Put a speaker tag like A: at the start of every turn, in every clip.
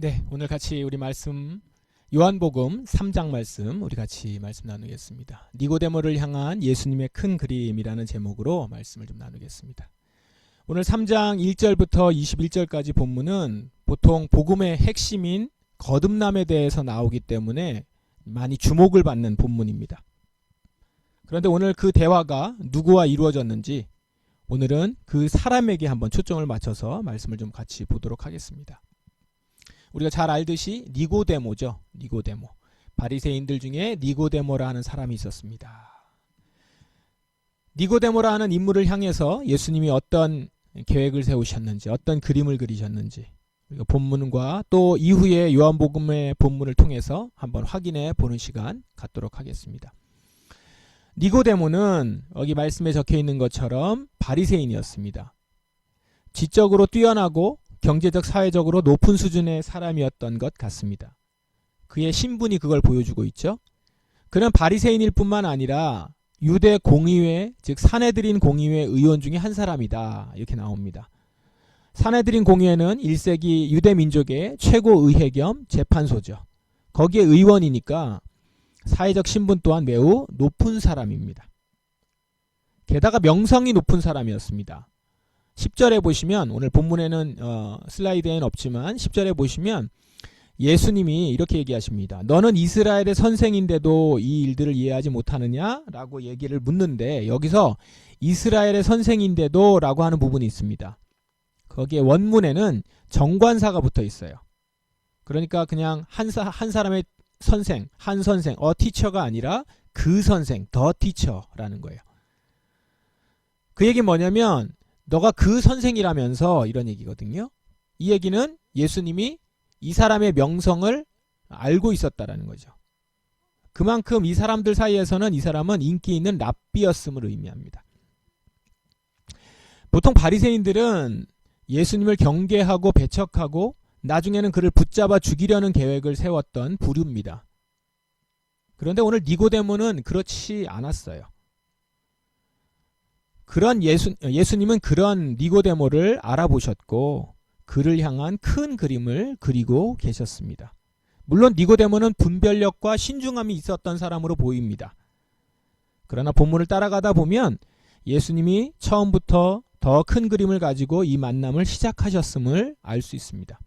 A: 네, 오늘 같이 우리 말씀 요한복음 3장 말씀 우리 같이 말씀 나누겠습니다. 니고데모를 향한 예수님의 큰 그림이라는 제목으로 말씀을 좀 나누겠습니다. 오늘 3장 1절부터 21절까지 본문은 보통 복음의 핵심인 거듭남에 대해서 나오기 때문에 많이 주목을 받는 본문입니다. 그런데 오늘 그 대화가 누구와 이루어졌는지 오늘은 그 사람에게 한번 초점을 맞춰서 말씀을 좀 같이 보도록 하겠습니다. 우리가 잘 알듯이 니고데모죠. 니고데모. 바리새인들 중에 니고데모라 하는 사람이 있었습니다. 니고데모라 하는 인물을 향해서 예수님이 어떤 계획을 세우셨는지, 어떤 그림을 그리셨는지 우리가 본문과 또 이후에 요한복음의 본문을 통해서 한번 확인해 보는 시간 갖도록 하겠습니다. 니고데모는 여기 말씀에 적혀 있는 것처럼 바리새인이었습니다. 지적으로 뛰어나고 경제적 사회적으로 높은 수준의 사람이었던 것 같습니다. 그의 신분이 그걸 보여주고 있죠. 그는 바리새인일 뿐만 아니라 유대 공의회, 즉 사내들인 공의회 의원 중에 한 사람이다. 이렇게 나옵니다. 사내들인 공의회는 1세기 유대 민족의 최고 의회 겸 재판소죠. 거기에 의원이니까 사회적 신분 또한 매우 높은 사람입니다. 게다가 명성이 높은 사람이었습니다. 10절에 보시면 오늘 본문에는 슬라이드에는 없지만 10절에 보시면 예수님이 이렇게 얘기하십니다. 너는 이스라엘의 선생인데도 이 일들을 이해하지 못하느냐? 라고 얘기를 묻는데 여기서 이스라엘의 선생인데도 라고 하는 부분이 있습니다. 거기에 원문에는 정관사가 붙어 있어요. 그러니까 그냥 한 사람의 선생, 한 선생, 티처가 아니라 그 선생, 더 티처라는 거예요. 그 얘기는 뭐냐면 너가 그 선생이라면서 이런 얘기거든요. 이 얘기는 예수님이 이 사람의 명성을 알고 있었다라는 거죠. 그만큼 이 사람들 사이에서는 이 사람은 인기 있는 랍비였음을 의미합니다. 보통 바리새인들은 예수님을 경계하고 배척하고 나중에는 그를 붙잡아 죽이려는 계획을 세웠던 부류입니다. 그런데 오늘 니고데모는 그렇지 않았어요. 예수님은 그런 니고데모를 알아보셨고 그를 향한 큰 그림을 그리고 계셨습니다. 물론 니고데모는 분별력과 신중함이 있었던 사람으로 보입니다. 그러나 본문을 따라가다 보면 예수님이 처음부터 더 큰 그림을 가지고 이 만남을 시작하셨음을 알 수 있습니다.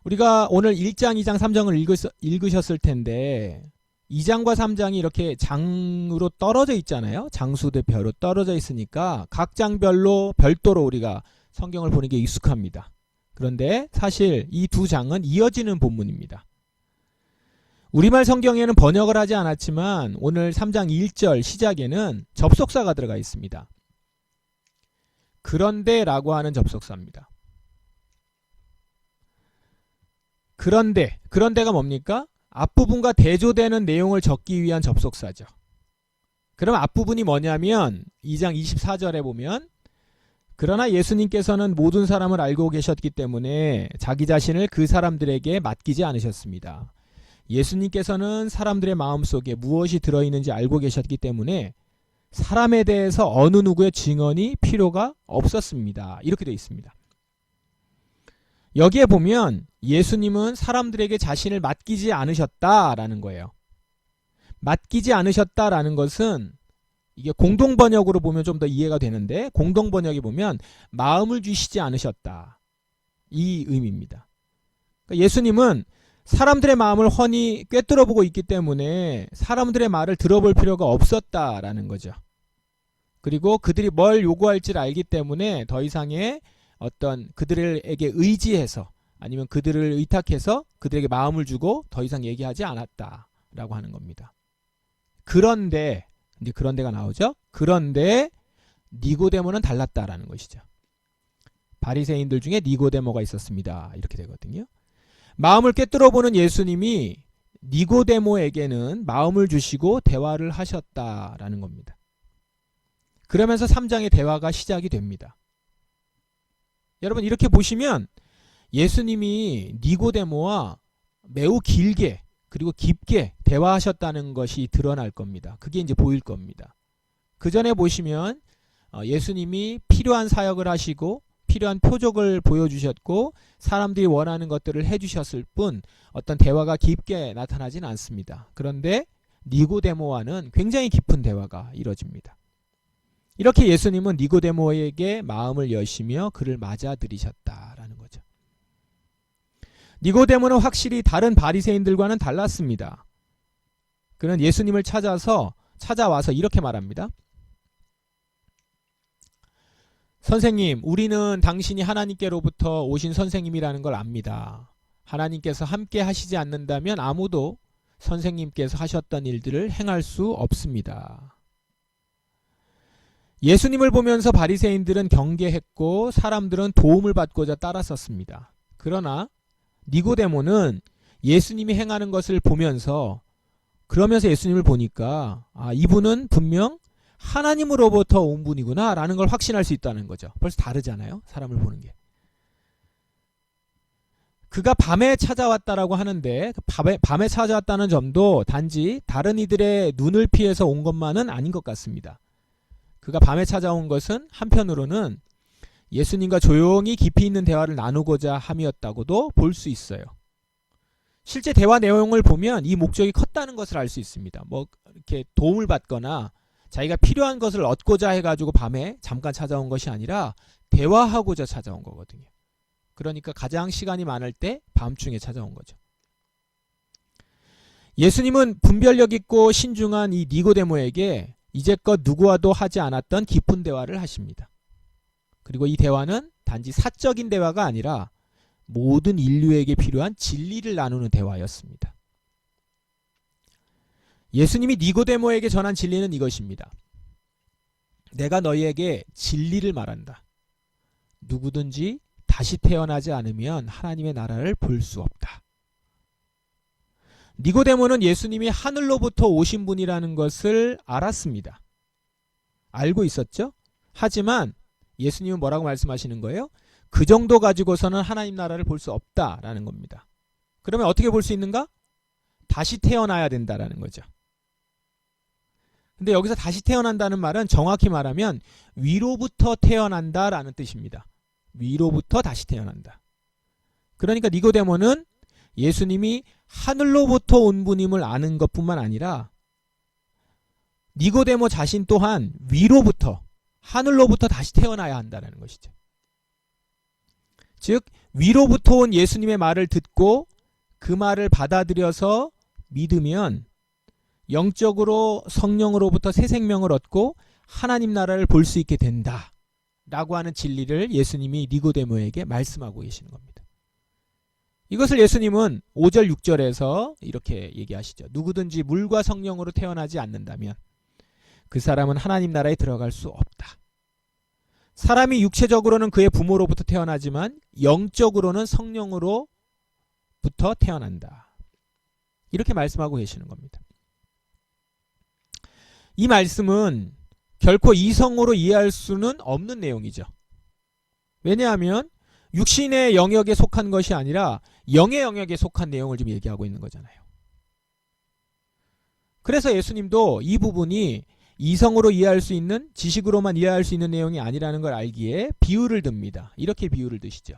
A: 우리가 오늘 1장, 2장, 3장을 읽으셨을 텐데 2장과 3장이 이렇게 장으로 떨어져 있잖아요. 장수 대 벼로 떨어져 있으니까 각 장별로 별도로 우리가 성경을 보는 게 익숙합니다. 그런데 사실 이 두 장은 이어지는 본문입니다. 우리말 성경에는 번역을 하지 않았지만 오늘 3장 1절 시작에는 접속사가 들어가 있습니다. 그런데라고 하는 접속사입니다. 그런데가 뭡니까? 앞부분과 대조되는 내용을 적기 위한 접속사죠. 그럼 앞부분이 뭐냐면 2장 24절에 보면 그러나 예수님께서는 모든 사람을 알고 계셨기 때문에 자기 자신을 그 사람들에게 맡기지 않으셨습니다. 예수님께서는 사람들의 마음속에 무엇이 들어있는지 알고 계셨기 때문에 사람에 대해서 어느 누구의 증언이 필요가 없었습니다. 이렇게 되어 있습니다. 여기에 보면 예수님은 사람들에게 자신을 맡기지 않으셨다라는 거예요. 맡기지 않으셨다라는 것은 이게 공동번역으로 보면 좀 더 이해가 되는데 공동번역에 보면 마음을 주시지 않으셨다. 이 의미입니다. 그러니까 예수님은 사람들의 마음을 훤히 꿰뚫어보고 있기 때문에 사람들의 말을 들어볼 필요가 없었다라는 거죠. 그리고 그들이 뭘 요구할지를 알기 때문에 더 이상의 어떤 그들에게 의지해서 아니면 그들을 의탁해서 그들에게 마음을 주고 더 이상 얘기하지 않았다라고 하는 겁니다. 그런데 이제 그런데가 나오죠. 그런데 니고데모는 달랐다라는 것이죠. 바리새인들 중에 니고데모가 있었습니다. 이렇게 되거든요. 마음을 꿰뚫어보는 예수님이 니고데모에게는 마음을 주시고 대화를 하셨다라는 겁니다. 그러면서 3장의 대화가 시작이 됩니다. 여러분 이렇게 보시면 예수님이 니고데모와 매우 길게 그리고 깊게 대화하셨다는 것이 드러날 겁니다. 그게 이제 보일 겁니다. 그 전에 보시면 예수님이 필요한 사역을 하시고 필요한 표적을 보여주셨고 사람들이 원하는 것들을 해주셨을 뿐 어떤 대화가 깊게 나타나진 않습니다. 그런데 니고데모와는 굉장히 깊은 대화가 이루어집니다. 이렇게 예수님은 니고데모에게 마음을 여시며 그를 맞아들이셨다라는 거죠. 니고데모는 확실히 다른 바리새인들과는 달랐습니다. 그는 예수님을 찾아와서 이렇게 말합니다. 선생님, 우리는 당신이 하나님께로부터 오신 선생님이라는 걸 압니다. 하나님께서 함께 하시지 않는다면 아무도 선생님께서 하셨던 일들을 행할 수 없습니다. 예수님을 보면서 바리새인들은 경계했고 사람들은 도움을 받고자 따랐었습니다. 그러나 니고데모는 예수님이 행하는 것을 보면서 그러면서 예수님을 보니까 이분은 분명 하나님으로부터 온 분이구나 라는 걸 확신할 수 있다는 거죠. 벌써 다르잖아요. 사람을 보는 게. 그가 밤에 찾아왔다라고 하는데 밤에 찾아왔다는 점도 단지 다른 이들의 눈을 피해서 온 것만은 아닌 것 같습니다. 그가 밤에 찾아온 것은 한편으로는 예수님과 조용히 깊이 있는 대화를 나누고자 함이었다고도 볼 수 있어요. 실제 대화 내용을 보면 이 목적이 컸다는 것을 알 수 있습니다. 뭐 이렇게 도움을 받거나 자기가 필요한 것을 얻고자 해가지고 밤에 잠깐 찾아온 것이 아니라 대화하고자 찾아온 거거든요. 그러니까 가장 시간이 많을 때 밤중에 찾아온 거죠. 예수님은 분별력 있고 신중한 이 니고데모에게 이제껏 누구와도 하지 않았던 깊은 대화를 하십니다. 그리고 이 대화는 단지 사적인 대화가 아니라 모든 인류에게 필요한 진리를 나누는 대화였습니다. 예수님이 니고데모에게 전한 진리는 이것입니다. 내가 너희에게 진리를 말한다. 누구든지 다시 태어나지 않으면 하나님의 나라를 볼 수 없다. 니고데모는 예수님이 하늘로부터 오신 분이라는 것을 알았습니다. 알고 있었죠? 하지만 예수님은 뭐라고 말씀하시는 거예요? 그 정도 가지고서는 하나님 나라를 볼 수 없다라는 겁니다. 그러면 어떻게 볼 수 있는가? 다시 태어나야 된다라는 거죠. 근데 여기서 다시 태어난다는 말은 정확히 말하면 위로부터 태어난다라는 뜻입니다. 위로부터 다시 태어난다. 그러니까 니고데모는 예수님이 하늘로부터 온 분임을 아는 것뿐만 아니라 니고데모 자신 또한 위로부터 하늘로부터 다시 태어나야 한다는 것이죠. 즉 위로부터 온 예수님의 말을 듣고 그 말을 받아들여서 믿으면 영적으로 성령으로부터 새 생명을 얻고 하나님 나라를 볼 수 있게 된다 라고 하는 진리를 예수님이 니고데모에게 말씀하고 계시는 겁니다. 이것을 예수님은 5절 6절에서 이렇게 얘기하시죠. 누구든지 물과 성령으로 태어나지 않는다면 그 사람은 하나님 나라에 들어갈 수 없다. 사람이 육체적으로는 그의 부모로부터 태어나지만 영적으로는 성령으로부터 태어난다. 이렇게 말씀하고 계시는 겁니다. 이 말씀은 결코 이성으로 이해할 수는 없는 내용이죠. 왜냐하면 육신의 영역에 속한 것이 아니라 영의 영역에 속한 내용을 지금 얘기하고 있는 거잖아요. 그래서 예수님도 이 부분이 이성으로 이해할 수 있는, 지식으로만 이해할 수 있는 내용이 아니라는 걸 알기에 비유를 듭니다. 이렇게 비유를 드시죠.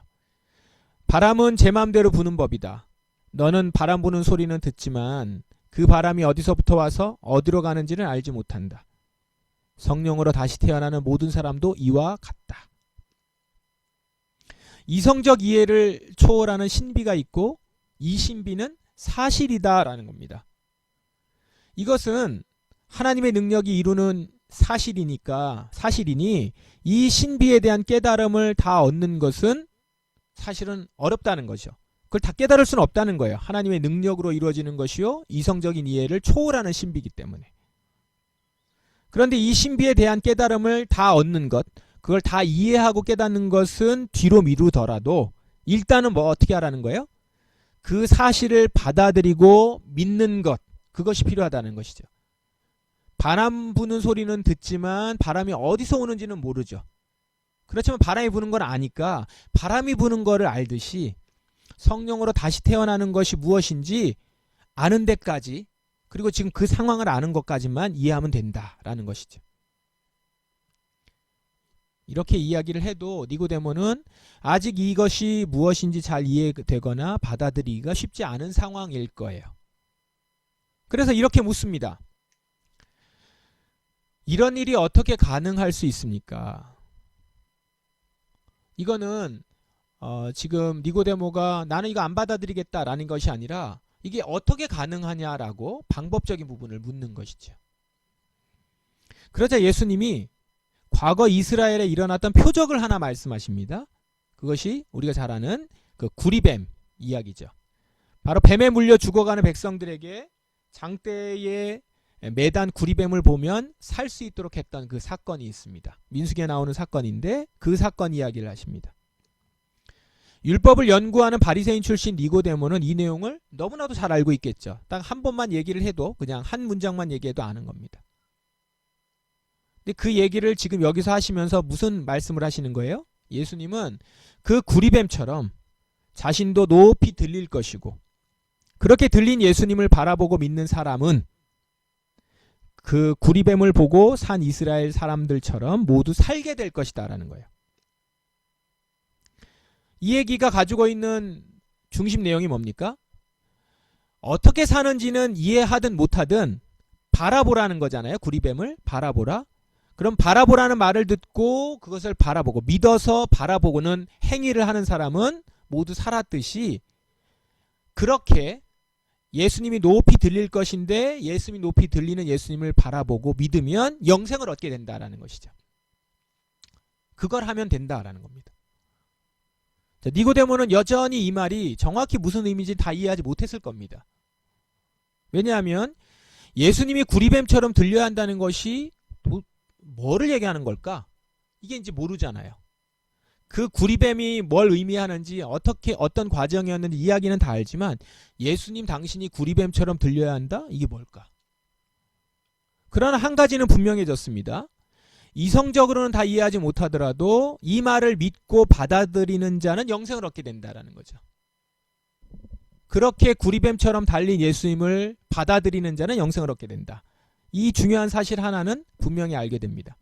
A: 바람은 제 마음대로 부는 법이다. 너는 바람 부는 소리는 듣지만 그 바람이 어디서부터 와서 어디로 가는지는 알지 못한다. 성령으로 다시 태어나는 모든 사람도 이와 같다. 이성적 이해를 초월하는 신비가 있고 이 신비는 사실이다라는 겁니다. 이것은 하나님의 능력이 이루는 사실이니 이 신비에 대한 깨달음을 다 얻는 것은 사실은 어렵다는 거죠. 그걸 다 깨달을 수는 없다는 거예요. 하나님의 능력으로 이루어지는 것이요 이성적인 이해를 초월하는 신비이기 때문에. 그런데 이 신비에 대한 깨달음을 다 얻는 것, 그걸 다 이해하고 깨닫는 것은 뒤로 미루더라도 일단은 뭐 어떻게 하라는 거예요? 그 사실을 받아들이고 믿는 것, 그것이 필요하다는 것이죠. 바람 부는 소리는 듣지만 바람이 어디서 오는지는 모르죠. 그렇지만 바람이 부는 걸 아니까 바람이 부는 거를 알듯이 성령으로 다시 태어나는 것이 무엇인지 아는 데까지, 그리고 지금 그 상황을 아는 것까지만 이해하면 된다라는 것이죠. 이렇게 이야기를 해도 니고데모는 아직 이것이 무엇인지 잘 이해되거나 받아들이기가 쉽지 않은 상황일 거예요. 그래서 이렇게 묻습니다. 이런 일이 어떻게 가능할 수 있습니까? 이거는 지금 니고데모가 나는 이거 안 받아들이겠다라는 것이 아니라 이게 어떻게 가능하냐라고 방법적인 부분을 묻는 것이죠. 그러자 예수님이 과거 이스라엘에 일어났던 표적을 하나 말씀하십니다. 그것이 우리가 잘 아는 그 구리뱀 이야기죠. 바로 뱀에 물려 죽어가는 백성들에게 장대에 매단 구리뱀을 보면 살 수 있도록 했던 그 사건이 있습니다. 민수기에 나오는 사건인데 그 사건 이야기를 하십니다. 율법을 연구하는 바리새인 출신 니고데모는 이 내용을 너무나도 잘 알고 있겠죠. 딱 한 번만 얘기를 해도 그냥 한 문장만 얘기해도 아는 겁니다. 근데 그 얘기를 지금 여기서 하시면서 무슨 말씀을 하시는 거예요? 예수님은 그 구리뱀처럼 자신도 높이 들릴 것이고 그렇게 들린 예수님을 바라보고 믿는 사람은 그 구리뱀을 보고 산 이스라엘 사람들처럼 모두 살게 될 것이다 라는 거예요. 이 얘기가 가지고 있는 중심 내용이 뭡니까? 어떻게 사는지는 이해하든 못하든 바라보라는 거잖아요. 구리뱀을 바라보라. 그럼 바라보라는 말을 듣고 그것을 바라보고 믿어서 바라보고는 행위를 하는 사람은 모두 살았듯이 그렇게 예수님이 높이 들릴 것인데 예수님이 높이 들리는 예수님을 바라보고 믿으면 영생을 얻게 된다라는 것이죠. 그걸 하면 된다라는 겁니다. 자, 니고데모는 여전히 이 말이 정확히 무슨 의미인지 다 이해하지 못했을 겁니다. 왜냐하면 예수님이 구리뱀처럼 들려야 한다는 것이 뭐를 얘기하는 걸까? 이게 이제 모르잖아요. 그 구리뱀이 뭘 의미하는지 어떻게 어떤 과정이었는지 이야기는 다 알지만 예수님 당신이 구리뱀처럼 들려야 한다? 이게 뭘까? 그러나 한 가지는 분명해졌습니다. 이성적으로는 다 이해하지 못하더라도 이 말을 믿고 받아들이는 자는 영생을 얻게 된다라는 거죠. 그렇게 구리뱀처럼 달린 예수님을 받아들이는 자는 영생을 얻게 된다. 이 중요한 사실 하나는 분명히 알게 됩니다.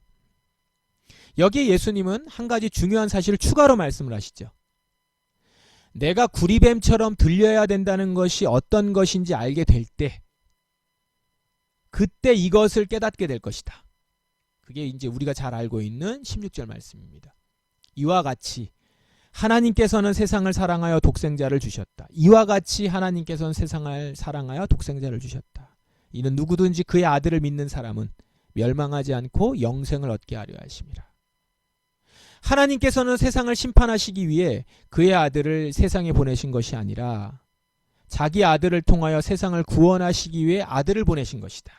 A: 여기에 예수님은 한 가지 중요한 사실을 추가로 말씀을 하시죠. 내가 구리뱀처럼 들려야 된다는 것이 어떤 것인지 알게 될 때 그때 이것을 깨닫게 될 것이다. 그게 이제 우리가 잘 알고 있는 16절 말씀입니다. 이와 같이 하나님께서는 세상을 사랑하여 독생자를 주셨다. 이와 같이 하나님께서는 세상을 사랑하여 독생자를 주셨다. 이는 누구든지 그의 아들을 믿는 사람은 멸망하지 않고 영생을 얻게 하려 하심이라. 하나님께서는 세상을 심판하시기 위해 그의 아들을 세상에 보내신 것이 아니라 자기 아들을 통하여 세상을 구원하시기 위해 아들을 보내신 것이다.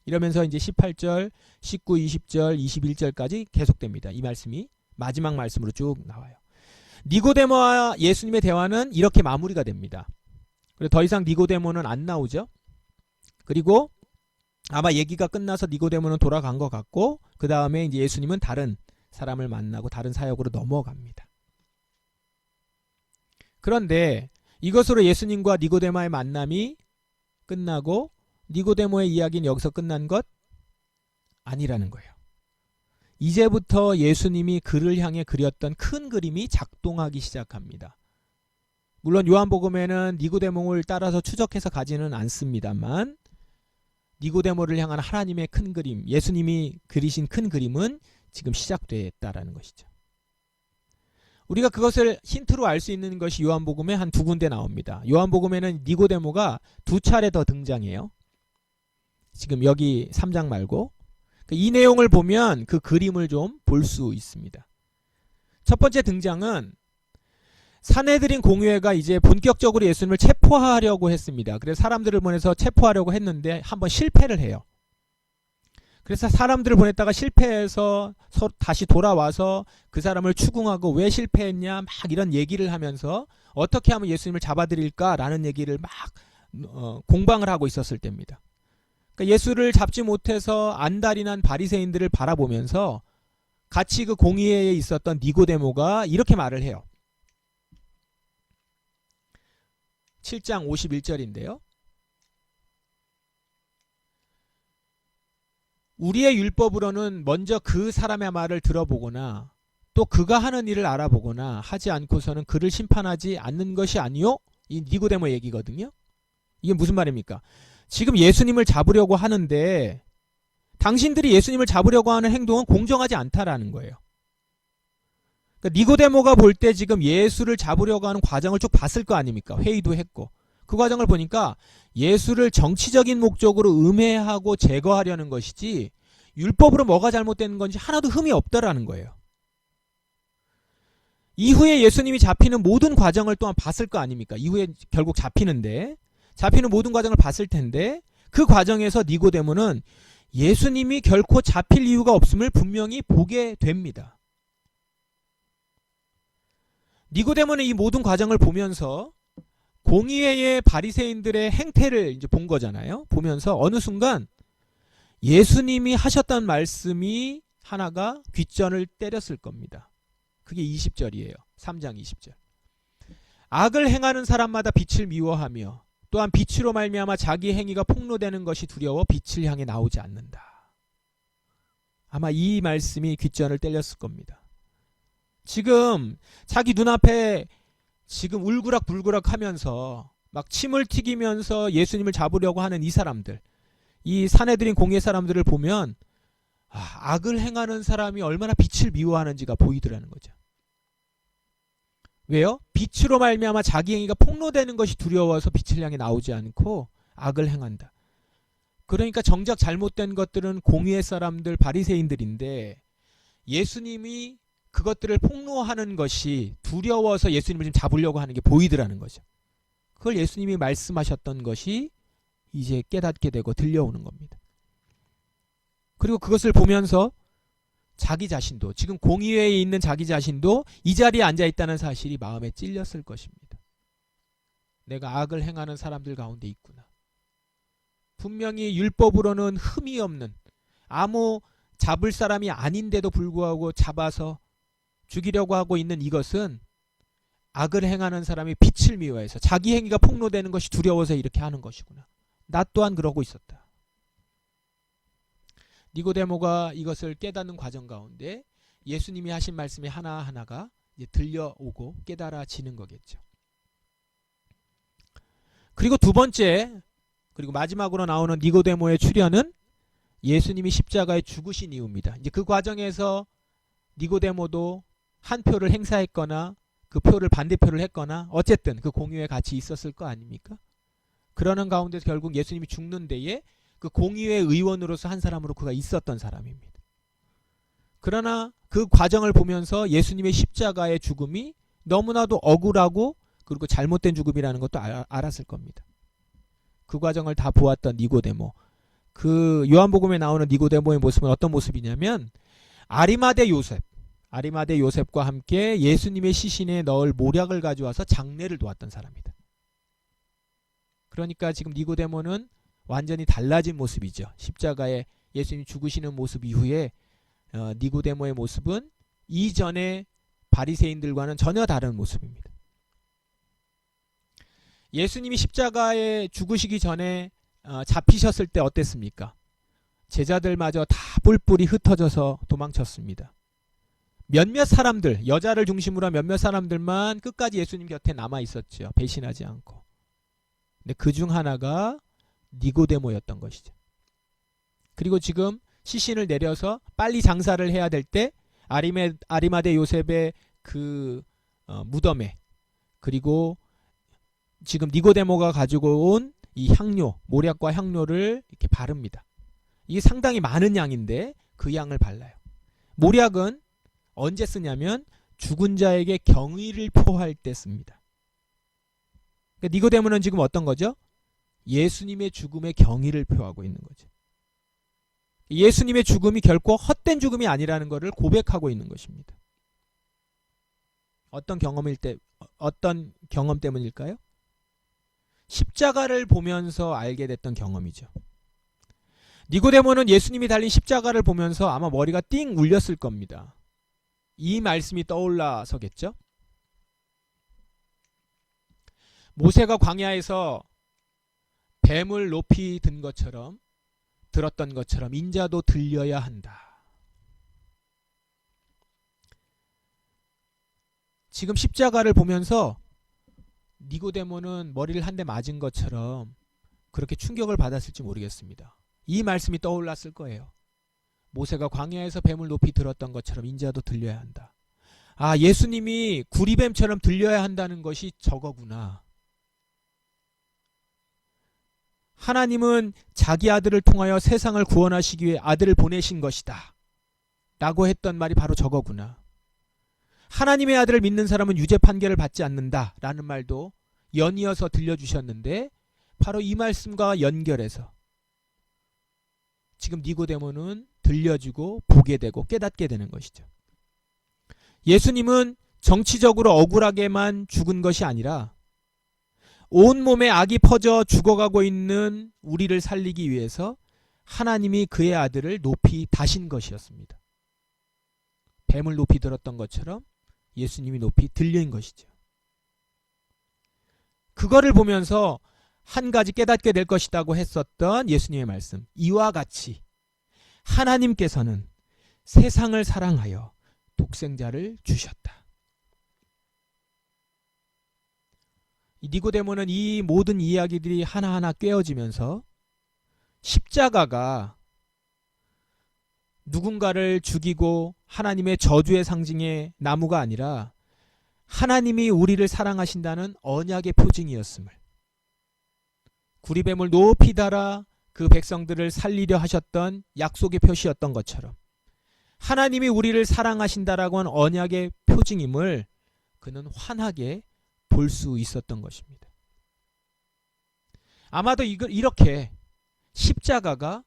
A: 이러면서 이제 18절, 19, 20절, 21절까지 계속됩니다. 이 말씀이 마지막 말씀으로 쭉 나와요. 니고데모와 예수님의 대화는 이렇게 마무리가 됩니다. 그리고 더 이상 니고데모는 안 나오죠. 그리고 아마 얘기가 끝나서 니고데모는 돌아간 것 같고 그 다음에 이제 예수님은 다른 사람을 만나고 다른 사역으로 넘어갑니다. 그런데 이것으로 예수님과 니고데모의 만남이 끝나고 니고데모의 이야기는 여기서 끝난 것 아니라는 거예요. 이제부터 예수님이 그를 향해 그렸던 큰 그림이 작동하기 시작합니다. 물론 요한복음에는 니고데모를 따라서 추적해서 가지는 않습니다만 니고데모를 향한 하나님의 큰 그림, 예수님이 그리신 큰 그림은 지금 시작됐다라는 것이죠. 우리가 그것을 힌트로 알 수 있는 것이 요한복음에 한 두 군데 나옵니다. 요한복음에는 니고데모가 두 차례 더 등장해요. 지금 여기 3장 말고 이 내용을 보면 그 그림을 좀 볼 수 있습니다. 첫 번째 등장은 산헤드린 공회가 이제 본격적으로 예수님을 체포하려고 했습니다. 그래서 사람들을 보내서 체포하려고 했는데 한번 실패를 해요. 그래서 사람들을 보냈다가 실패해서 다시 돌아와서 그 사람을 추궁하고 왜 실패했냐 막 이런 얘기를 하면서 어떻게 하면 예수님을 잡아들일까라는 얘기를 막 공방을 하고 있었을 때입니다. 그러니까 예수를 잡지 못해서 안달이 난 바리새인들을 바라보면서 같이 그 공의회에 있었던 니고데모가 이렇게 말을 해요. 7장 51절인데요. 우리의 율법으로는 먼저 그 사람의 말을 들어보거나 또 그가 하는 일을 알아보거나 하지 않고서는 그를 심판하지 않는 것이 아니요? 이 니고데모 얘기거든요. 이게 무슨 말입니까? 지금 예수님을 잡으려고 하는데 당신들이 예수님을 잡으려고 하는 행동은 공정하지 않다라는 거예요. 그러니까 니고데모가 볼 때 지금 예수를 잡으려고 하는 과정을 쭉 봤을 거 아닙니까? 회의도 했고. 그 과정을 보니까 예수를 정치적인 목적으로 음해하고 제거하려는 것이지 율법으로 뭐가 잘못된 건지 하나도 흠이 없다라는 거예요. 이후에 예수님이 잡히는 모든 과정을 또한 봤을 거 아닙니까? 이후에 결국 잡히는 모든 과정을 봤을 텐데 그 과정에서 니고데모는 예수님이 결코 잡힐 이유가 없음을 분명히 보게 됩니다. 니고데모는 이 모든 과정을 보면서 공의회의 바리새인들의 행태를 이제 본 거잖아요. 보면서 어느 순간 예수님이 하셨던 말씀이 하나가 귓전을 때렸을 겁니다. 그게 20절이에요. 3장 20절. 악을 행하는 사람마다 빛을 미워하며 또한 빛으로 말미암아 자기 행위가 폭로되는 것이 두려워 빛을 향해 나오지 않는다. 아마 이 말씀이 귓전을 때렸을 겁니다. 지금 자기 눈앞에 지금 울그락불그락 하면서 막 침을 튀기면서 예수님을 잡으려고 하는 이 사람들, 이 사내들인 공예 사람들을 보면 악을 행하는 사람이 얼마나 빛을 미워하는지가 보이더라는 거죠. 왜요? 빛으로 말미암아 자기 행위가 폭로되는 것이 두려워서 빛을 향해 나오지 않고 악을 행한다. 그러니까 정작 잘못된 것들은 공의의 사람들, 바리새인들인데 예수님이 그것들을 폭로하는 것이 두려워서 예수님을 지금 잡으려고 하는 게 보이더라는 거죠. 그걸 예수님이 말씀하셨던 것이 이제 깨닫게 되고 들려오는 겁니다. 그리고 그것을 보면서 자기 자신도, 지금 공의회에 있는 자기 자신도 이 자리에 앉아있다는 사실이 마음에 찔렸을 것입니다. 내가 악을 행하는 사람들 가운데 있구나. 분명히 율법으로는 흠이 없는, 아무 잡을 사람이 아닌데도 불구하고 잡아서 죽이려고 하고 있는 이것은 악을 행하는 사람이 빛을 미워해서 자기 행위가 폭로되는 것이 두려워서 이렇게 하는 것이구나. 나 또한 그러고 있었다. 니고데모가 이것을 깨닫는 과정 가운데 예수님이 하신 말씀이 하나하나가 이제 들려오고 깨달아지는 거겠죠. 그리고 두 번째, 그리고 마지막으로 나오는 니고데모의 출현은 예수님이 십자가에 죽으신 이유입니다. 이제 그 과정에서 니고데모도 한 표를 행사했거나 그 표를 반대표를 했거나 어쨌든 그 공의회에 같이 있었을 거 아닙니까? 그러는 가운데서 결국 예수님이 죽는 데에 그 공의회 의원으로서 한 사람으로 그가 있었던 사람입니다. 그러나 그 과정을 보면서 예수님의 십자가의 죽음이 너무나도 억울하고 그리고 잘못된 죽음이라는 것도 알았을 겁니다. 그 과정을 다 보았던 니고데모, 그 요한복음에 나오는 니고데모의 모습은 어떤 모습이냐면 아리마대 요셉과 함께 예수님의 시신에 넣을 모략을 가져와서 장례를 도왔던 사람이다. 그러니까 지금 니고데모는 완전히 달라진 모습이죠. 십자가에 예수님 죽으시는 모습 이후에 니고데모의 모습은 이전의 바리새인들과는 전혀 다른 모습입니다. 예수님이 십자가에 죽으시기 전에 잡히셨을 때 어땠습니까? 제자들마저 다 뿔뿔이 흩어져서 도망쳤습니다. 몇몇 사람들, 여자를 중심으로 한 몇몇 사람들만 끝까지 예수님 곁에 남아 있었죠. 배신하지 않고. 근데 그중 하나가 니고데모였던 것이죠. 그리고 지금 시신을 내려서 빨리 장사를 해야 될 때 아리마대 요셉의 그 무덤에, 그리고 지금 니고데모가 가지고 온 이 향료, 모략과 향료를 이렇게 바릅니다. 이게 상당히 많은 양인데 그 양을 발라요. 모략은 언제 쓰냐면 죽은 자에게 경의를 표할 때 씁니다. 그러니까 니고데모는 지금 어떤 거죠? 예수님의 죽음에 경의를 표하고 있는 거죠. 예수님의 죽음이 결코 헛된 죽음이 아니라는 것을 고백하고 있는 것입니다. 어떤 경험 때문일까요? 십자가를 보면서 알게 됐던 경험이죠. 니고데모는 예수님이 달린 십자가를 보면서 아마 머리가 띵 울렸을 겁니다. 이 말씀이 떠올라서겠죠? 모세가 광야에서 뱀을 높이 든 것처럼 들었던 것처럼 인자도 들려야 한다. 지금 십자가를 보면서 니고데모는 머리를 한 대 맞은 것처럼 그렇게 충격을 받았을지 모르겠습니다. 이 말씀이 떠올랐을 거예요. 모세가 광야에서 뱀을 높이 들었던 것처럼 인자도 들려야 한다. 아, 예수님이 구리뱀처럼 들려야 한다는 것이 저거구나. 하나님은 자기 아들을 통하여 세상을 구원하시기 위해 아들을 보내신 것이다 라고 했던 말이 바로 저거구나. 하나님의 아들을 믿는 사람은 유죄 판결을 받지 않는다 라는 말도 연이어서 들려주셨는데 바로 이 말씀과 연결해서 지금 니고데모는 들려주고 보게 되고 깨닫게 되는 것이죠. 예수님은 정치적으로 억울하게만 죽은 것이 아니라 온몸에 악이 퍼져 죽어가고 있는 우리를 살리기 위해서 하나님이 그의 아들을 높이 다신 것이었습니다. 뱀을 높이 들었던 것처럼 예수님이 높이 들린 것이죠. 그거를 보면서 한 가지 깨닫게 될 것이라고 했었던 예수님의 말씀, 이와 같이 하나님께서는 세상을 사랑하여 독생자를 주셨다. 니고데모는 이 모든 이야기들이 하나하나 꿰어지면서 십자가가 누군가를 죽이고 하나님의 저주의 상징의 나무가 아니라 하나님이 우리를 사랑하신다는 언약의 표징이었음을, 구리뱀을 높이 달아 그 백성들을 살리려 하셨던 약속의 표시였던 것처럼 하나님이 우리를 사랑하신다라고 하는 언약의 표징임을 그는 환하게 볼 수 있었던 것입니다. 아마도 이렇게 십자가가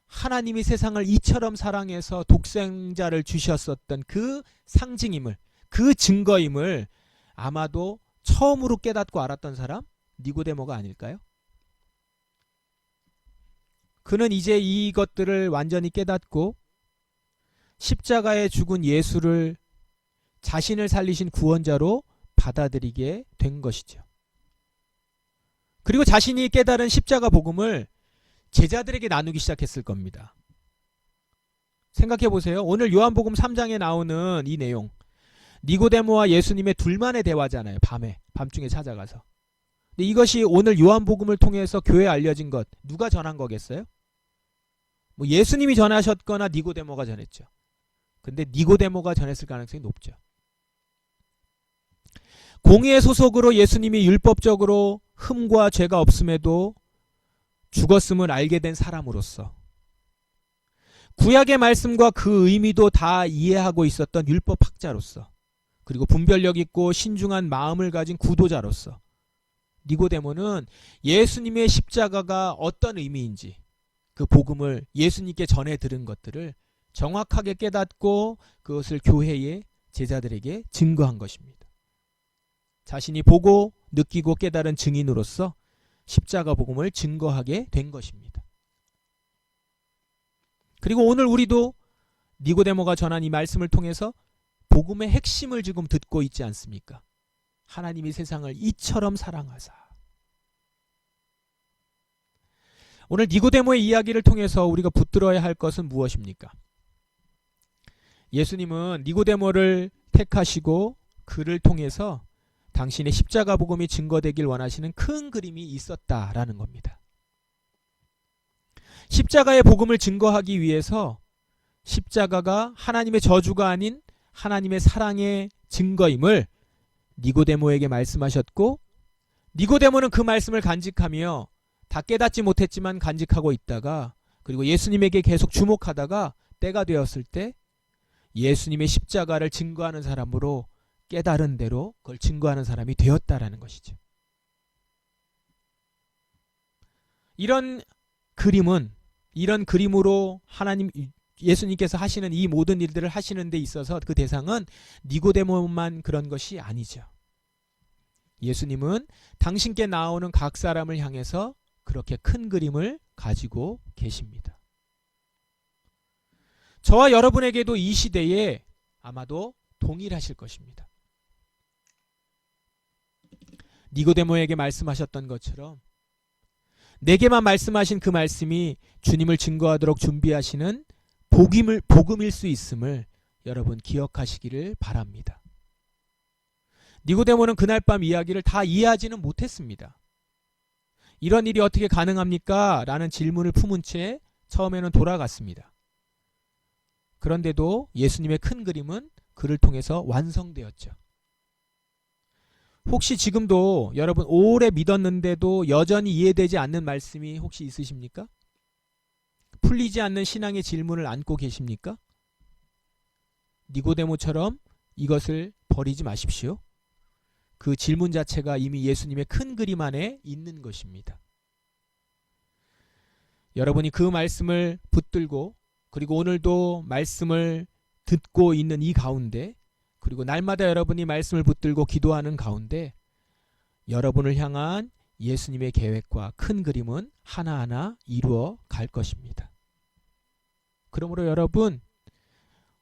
A: 하나님이 세상을 이처럼 사랑해서 독생자를 주셨었던 그 상징임을, 그 증거임을 아마도 처음으로 깨닫고 알았던 사람 니고데모가 아닐까요? 그는 이제 이것들을 완전히 깨닫고 십자가에 죽은 예수를 자신을 살리신 구원자로 받아들이게 된 것이죠. 그리고 자신이 깨달은 십자가 복음을 제자들에게 나누기 시작했을 겁니다. 생각해 보세요. 오늘 요한복음 3장에 나오는 이 내용, 니고데모와 예수님의 둘만의 대화잖아요. 밤중에 찾아가서. 근데 이것이 오늘 요한복음을 통해서 교회에 알려진 것, 누가 전한 거겠어요? 뭐 예수님이 전하셨거나 니고데모가 전했죠. 근데 니고데모가 전했을 가능성이 높죠. 공의의 소속으로 예수님이 율법적으로 흠과 죄가 없음에도 죽었음을 알게 된 사람으로서 구약의 말씀과 그 의미도 다 이해하고 있었던 율법학자로서, 그리고 분별력 있고 신중한 마음을 가진 구도자로서 니고데모는 예수님의 십자가가 어떤 의미인지 그 복음을 예수님께 전해 들은 것들을 정확하게 깨닫고 그것을 교회의 제자들에게 증거한 것입니다. 자신이 보고 느끼고 깨달은 증인으로서 십자가 복음을 증거하게 된 것입니다. 그리고 오늘 우리도 니고데모가 전한 이 말씀을 통해서 복음의 핵심을 지금 듣고 있지 않습니까? 하나님이 세상을 이처럼 사랑하사. 오늘 니고데모의 이야기를 통해서 우리가 붙들어야 할 것은 무엇입니까? 예수님은 니고데모를 택하시고 그를 통해서 당신의 십자가 복음이 증거되길 원하시는 큰 그림이 있었다라는 겁니다. 십자가의 복음을 증거하기 위해서 십자가가 하나님의 저주가 아닌 하나님의 사랑의 증거임을 니고데모에게 말씀하셨고, 니고데모는 그 말씀을 간직하며 다 깨닫지 못했지만 간직하고 있다가, 그리고 예수님에게 계속 주목하다가 때가 되었을 때 예수님의 십자가를 증거하는 사람으로 깨달은 대로 그걸 증거하는 사람이 되었다라는 것이죠. 이런 그림으로 하나님, 예수님께서 하시는 이 모든 일들을 하시는 데 있어서 그 대상은 니고데모만 그런 것이 아니죠. 예수님은 당신께 나오는 각 사람을 향해서 그렇게 큰 그림을 가지고 계십니다. 저와 여러분에게도 이 시대에 아마도 동일하실 것입니다. 니고데모에게 말씀하셨던 것처럼 내게만 말씀하신 그 말씀이 주님을 증거하도록 준비하시는 복음일 수 있음을 여러분 기억하시기를 바랍니다. 니고데모는 그날 밤 이야기를 다 이해하지는 못했습니다. 이런 일이 어떻게 가능합니까? 라는 질문을 품은 채 처음에는 돌아갔습니다. 그런데도 예수님의 큰 그림은 그를 통해서 완성되었죠. 혹시 지금도 여러분 오래 믿었는데도 여전히 이해되지 않는 말씀이 혹시 있으십니까? 풀리지 않는 신앙의 질문을 안고 계십니까? 니고데모처럼 이것을 버리지 마십시오. 그 질문 자체가 이미 예수님의 큰 그림 안에 있는 것입니다. 여러분이 그 말씀을 붙들고 그리고 오늘도 말씀을 듣고 있는 이 가운데 그리고 날마다 여러분이 말씀을 붙들고 기도하는 가운데 여러분을 향한 예수님의 계획과 큰 그림은 하나하나 이루어 갈 것입니다. 그러므로 여러분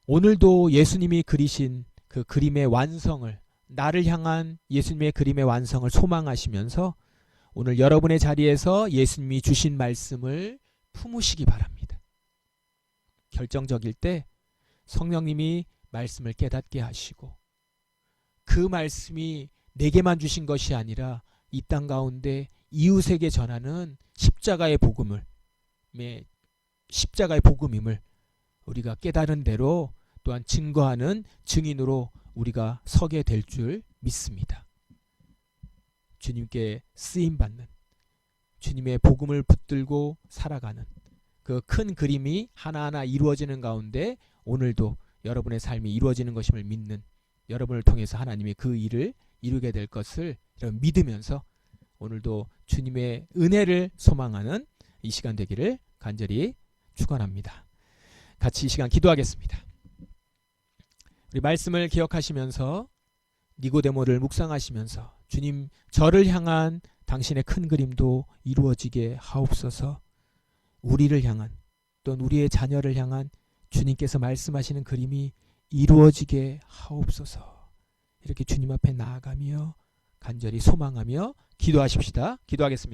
A: 오늘도 예수님이 그리신 그 그림의 완성을 나를 향한 예수님의 그림의 완성을 소망하시면서 오늘 여러분의 자리에서 예수님이 주신 말씀을 품으시기 바랍니다. 결정적일 때 성령님이 말씀을 깨닫게 하시고 그 말씀이 내게만 주신 것이 아니라 이 땅 가운데 이웃에게 전하는 십자가의 복음임을 우리가 깨달은 대로 또한 증거하는 증인으로 우리가 서게 될 줄 믿습니다. 주님께 쓰임받는 주님의 복음을 붙들고 살아가는 그 큰 그림이 하나하나 이루어지는 가운데 오늘도 여러분의 삶이 이루어지는 것임을 믿는 여러분을 통해서 하나님이 그 일을 이루게 될 것을 믿으면서 오늘도 주님의 은혜를 소망하는 이 시간 되기를 간절히 축원합니다. 같이 이 시간 기도하겠습니다. 우리 말씀을 기억하시면서 니고데모를 묵상하시면서 주님 저를 향한 당신의 큰 그림도 이루어지게 하옵소서. 우리를 향한 또는 우리의 자녀를 향한 주님께서 말씀하시는 그림이 이루어지게 하옵소서. 이렇게 주님 앞에 나아가며 간절히 소망하며 기도하십시다. 기도하겠습니다.